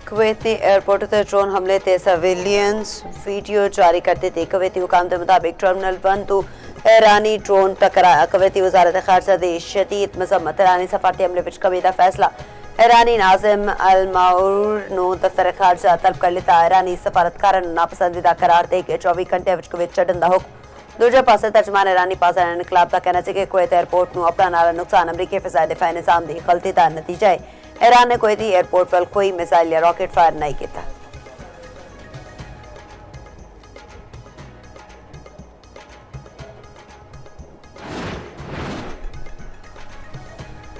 Kuwaiti airport ते drone हमले ते सर्विलियंस वीडियो जारी करते थे। कुवैती हुकाम के मुताबिक टर्मिनल 1 तो ईरानी ड्रोन टकराया। कुवैती वजारत खारजा दी शदीद मजम्मत। ईरानी सफारती हमले विच कमी दा फैसला। ईरानी नाजिम अल माऊर नो दफ्तर खारजा तलब कर लिता। ईरानी सफारतकार नापसंदीदा करार दे के 24 घंटे विच कुवैत छड्डण दा हुक्म। दूजे पासे तर्जमान ईरानी पासा इनकलाब का कहना है कि कुवैत एयरपोर्ट को अपना नाला नुकसान अमरीकी फिजाई दिफा निजाम की गलती का नतीजा है। ईरान ने कुवैती एयरपोर्ट पर कोई मिसाइल या रॉकेट फायर नहीं किया।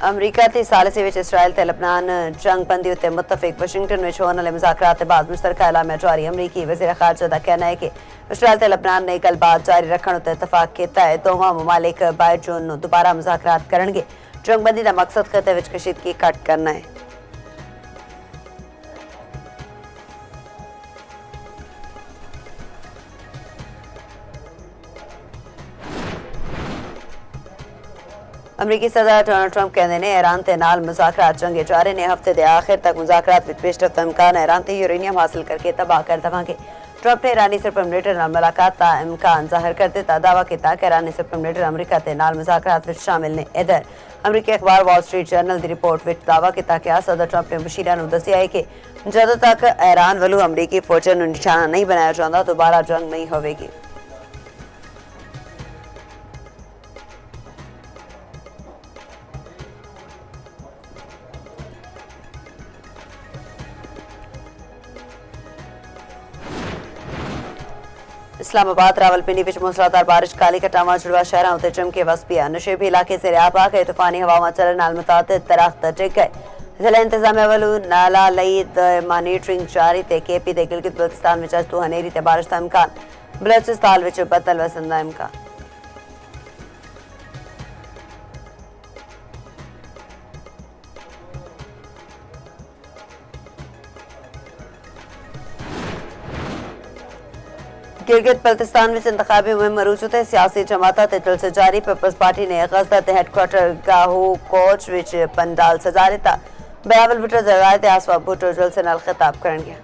अमरीका की सालिसी विच इसराइल ते लबनान जंग बंदी उत्ते मुतफिक। वाशिंगटन में होने वाले मुज़ाकरात के बाद मुश्तरका ऐलान जारी। अमरीकी वज़ीर ख़ारजा का कहना है कि इसराइल ते लबनान ने गलबात जारी रखने उत्ते इतफाक किया है। दोवां ममालिक 22 जून नूं दोबारा मुज़ाकरात करनगे। जंग बंदी का मकसद खिते विच कशीदगी घट करना है। अमरीकी सदर डोनाल्ड ट्रंप कहते हैं ईरान के नाल मुज़ाकरात चंगे जा रहे हैं। हफ्ते के आखिर तक मुज़ाकरात विच पेशरफ्त इम्कान है। ईरान से यूरेनियम हासिल करके तबाह कर देंगे। ट्रंप ने ईरानी सरपरम लीडर नाल मुलाकात का इम्कान जाहिर कर दिता। दावा किया कि ईरानी सरपरम लीडर अमरीका के नाल मुज़ाकरात विच शामिल ने। इधर अमरीकी अखबार वॉल स्ट्रीट जर्नल की रिपोर्ट विच दावा किया कि सदर ट्रंप ने मुशीरा नूं दस्सिया है कि जदों तक ईरान वालों अमरीकी फौजां नूं निशाना नहीं बनाया जाता दोबारा जंग नहीं होगी। इस्लामाबाद रावलपिंडी विच मूसलाधार बारिश काली कटावा जुड़वा शहरों उत्ते चमके वस पिया। नशेबी इलाके से रियाब आ गए। तूफानी हवावां चलण नाल मुतादिद दरख्त डिग गए। जिला इंतजामिया वालों नाला लई मॉनिटरिंग जारी ते केपी ते गिलगित बल्तिस्तान विच अज तो हनेरी ते बारिश का इम्कान। बलोचिस्तान विच बदल वसन का इम्कान। गिलगित बल्तिस्तान में इंतखाबी मुहिम मरूज होते सियासी जमात से जारी। पीपल्स पार्टी ने गजदा ते हेडक्वार्टर गाहो कोच विच पंडाल सजा दिता। बिलावल भुट्टो जरायत आसवा भुट्टो जुलसे नाल खिताब करन गया।